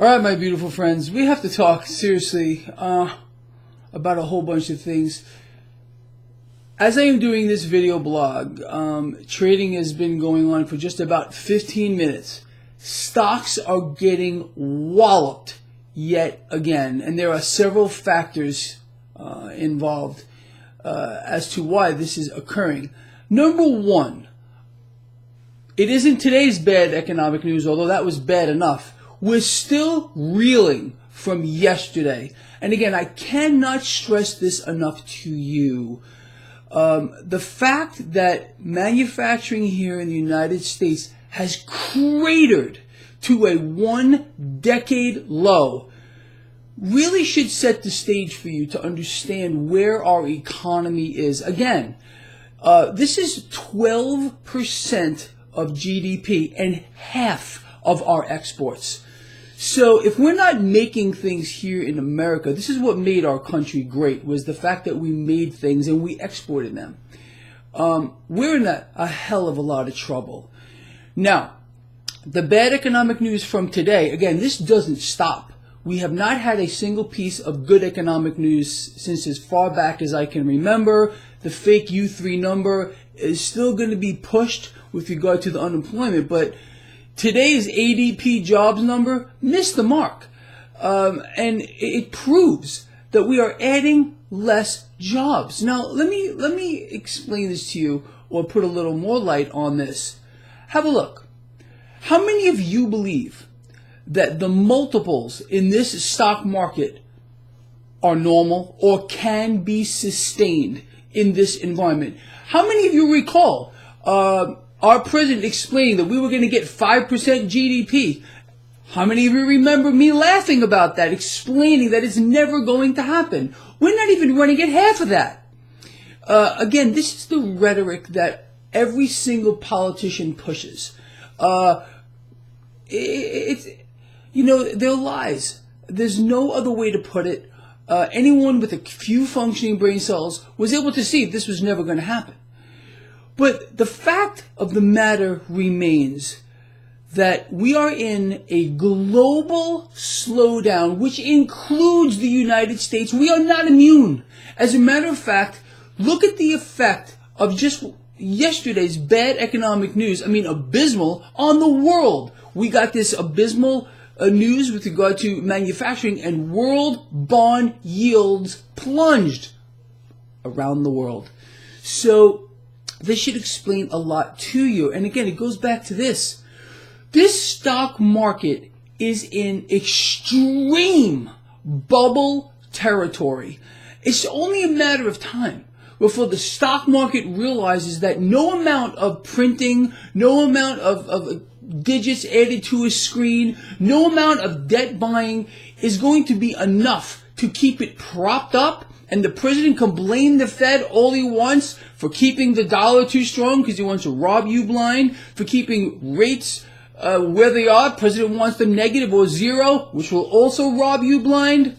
All right, my beautiful friends, we have to talk seriously about a whole bunch of things. As I am doing this video blog, trading has been going on for just about 15 minutes. Stocks are getting walloped yet again, and there are several factors involved as to why this is occurring. Number one, it isn't today's bad economic news, although that was bad enough. We're still reeling from yesterday. And again, I cannot stress this enough to you. The fact that manufacturing here in the United States has cratered to a 1-decade low really should set the stage for you to understand where our economy is. Again, this is 12% of GDP and half of our exports. So if we're not making things here in America, this is what made our country great, was the fact that we made things and we exported them. We're in a hell of a lot of trouble. Now, the bad economic news from today, again, this doesn't stop. We have not had a single piece of good economic news since as far back as I can remember. The fake U3 number is still going to be pushed with regard to the unemployment, but today's ADP jobs number missed the mark, and it proves that we are adding less jobs. Now, let me explain this to you, or put a little more light on this. Have a look. How many of you believe that the multiples in this stock market are normal or can be sustained in this environment? How many of you recall our president explained that we were going to get 5% GDP. How many of you remember me laughing about that, explaining that it's never going to happen? We're not even running at half of that. Again, this is the rhetoric that every single politician pushes. They're lies. There's no other way to put it. Anyone with a few functioning brain cells was able to see this was never going to happen. But the fact of the matter remains that we are in a global slowdown, which includes the United States. We are not immune. As a matter of fact, look at the effect of just yesterday's bad economic news, abysmal, on the world. We got this abysmal news with regard to manufacturing, and world bond yields plunged around the world. So this should explain a lot to you. And again, it goes back to this. This stock market is in extreme bubble territory. It's only a matter of time before the stock market realizes that no amount of printing, no amount of digits added to a screen, no amount of debt buying is going to be enough to keep it propped up. And the president can blame the Fed all he wants for keeping the dollar too strong because he wants to rob you blind, for keeping rates where they are. The president wants them negative or zero, which will also rob you blind.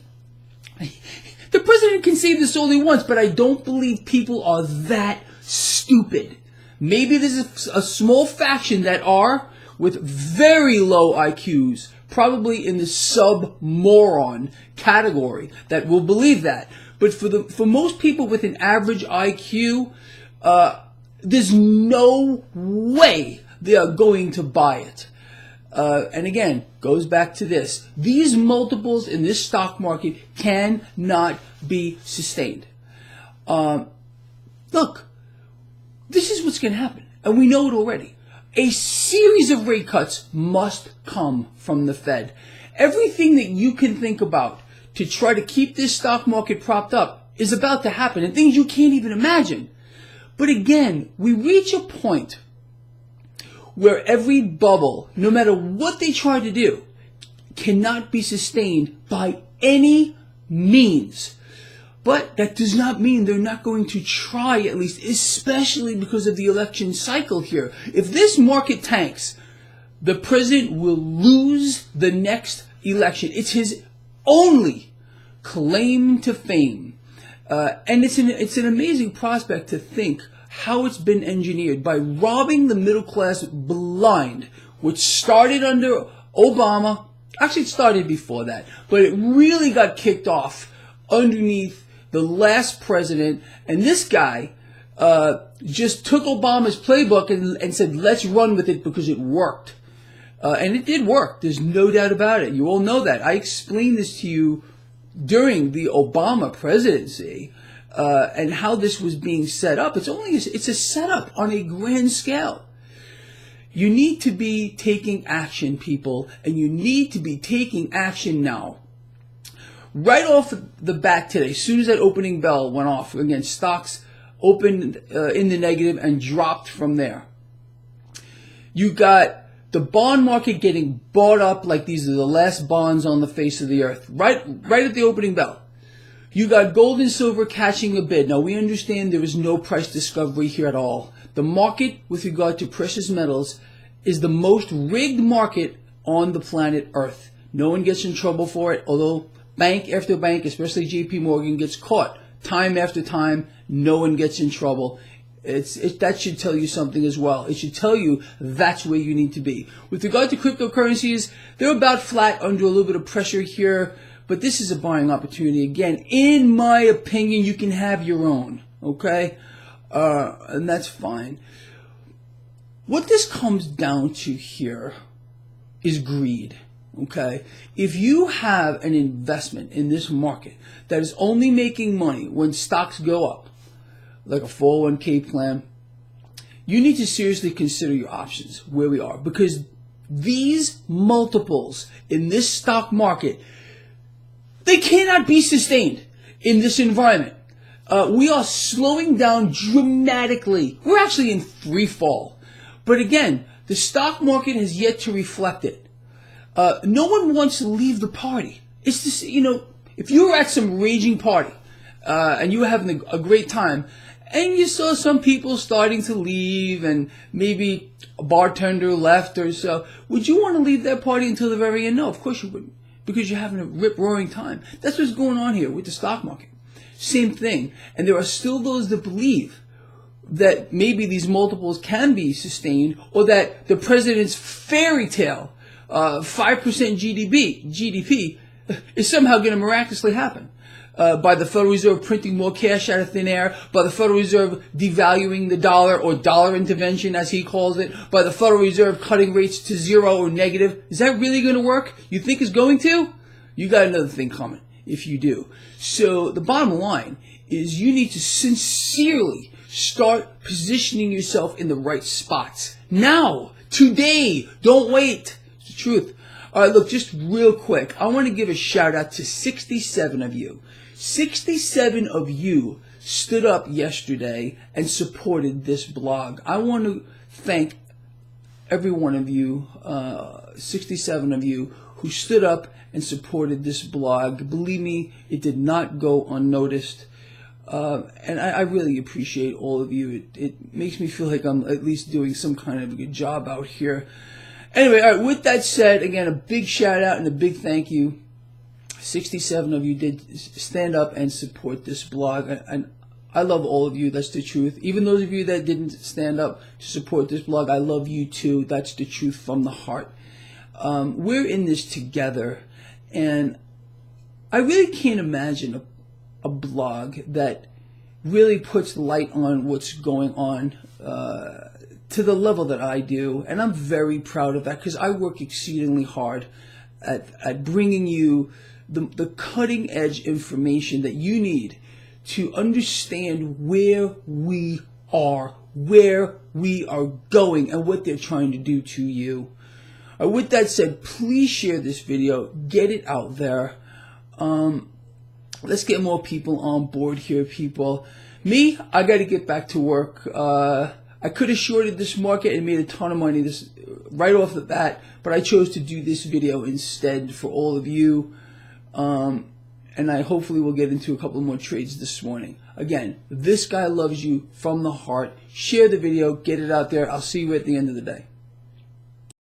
The president can say this all he wants, but I don't believe people are that stupid. Maybe there's a small faction that are, with very low IQs, probably in the sub-moron category, that will believe that. But for most people with an average IQ, there's no way they are going to buy it. And again, goes back to this. These multiples in this stock market cannot be sustained. Look, this is what's going to happen, and we know it already. A series of rate cuts must come from the Fed. Everything that you can think about to try to keep this stock market propped up is about to happen, and things you can't even imagine. But again, we reach a point where every bubble, no matter what they try to do, cannot be sustained by any means. But that does not mean they're not going to try, at least, especially because of the election cycle here. If this market tanks, the president will lose the next election. It's his only claim to fame. And it's an amazing prospect to think how it's been engineered by robbing the middle class blind, which started under Obama. Actually, it started before that, but it really got kicked off underneath the last president. And this guy just took Obama's playbook and said, let's run with it because it worked. And it did work. There's no doubt about it. You all know that. I explained this to you during the Obama presidency and how this was being set up. It's a setup on a grand scale. You need to be taking action, people, and you need to be taking action now. Right off the bat today, as soon as that opening bell went off, again, stocks opened in the negative and dropped from there. You got the bond market getting bought up like these are the last bonds on the face of the earth, right at the opening bell. You got gold and silver catching a bid. Now, we understand there is no price discovery here at all. The market with regard to precious metals is the most rigged market on the planet Earth. No one gets in trouble for it, although bank after bank, especially JP Morgan, gets caught time after time. No one gets in trouble. That should tell you something as well. It should tell you that's where you need to be. With regard to cryptocurrencies, they're about flat, under a little bit of pressure here, but this is a buying opportunity. Again, in my opinion, you can have your own, okay? And that's fine. What this comes down to here is greed, okay? If you have an investment in this market that is only making money when stocks go up, like a 401k plan, you need to seriously consider your options where we are, because these multiples in this stock market, they cannot be sustained in this environment. We are slowing down dramatically. We're actually in free fall. But again, the stock market has yet to reflect it. No one wants to leave the party. It's this, if you were at some raging party and you were having a great time, and you saw some people starting to leave, and maybe a bartender left or so, would you want to leave that party until the very end? No, of course you wouldn't, because you're having a rip-roaring time. That's what's going on here with the stock market. Same thing. And there are still those that believe that maybe these multiples can be sustained, or that the president's fairy tale, 5% GDP, is somehow going to miraculously happen. By the Federal Reserve printing more cash out of thin air, by the Federal Reserve devaluing the dollar, or dollar intervention as he calls it, by the Federal Reserve cutting rates to zero or negative. Is that really going to work? You think it's going to? You got another thing coming if you do. So the bottom line is you need to sincerely start positioning yourself in the right spots. Now, today, don't wait. It's the truth. All right, look, just real quick, I want to give a shout out to 67 of you. 67 of you stood up yesterday and supported this blog. I want to thank every one of you, 67 of you, who stood up and supported this blog. Believe me, it did not go unnoticed. And I really appreciate all of you. It makes me feel like I'm at least doing some kind of a good job out here. Anyway, all right, with that said, again, a big shout out and a big thank you. 67 of you did stand up and support this blog, and I love all of you. That's the truth. Even those of you that didn't stand up to support this blog, I love you too. That's the truth from the heart. We're in this together, and I really can't imagine a blog that really puts light on what's going on to the level that I do, and I'm very proud of that, because I work exceedingly hard at bringing you the cutting edge information that you need to understand where we are going, and what they're trying to do to you. With that said, please share this video, get it out there. Let's get more people on board here, people. Me, I got to get back to work. I could have shorted this market and made a ton of money right off the bat, but I chose to do this video instead for all of you. And I hopefully will get into a couple more trades this morning. Again, this guy loves you from the heart. Share the video, get it out there. I'll see you at the end of the day.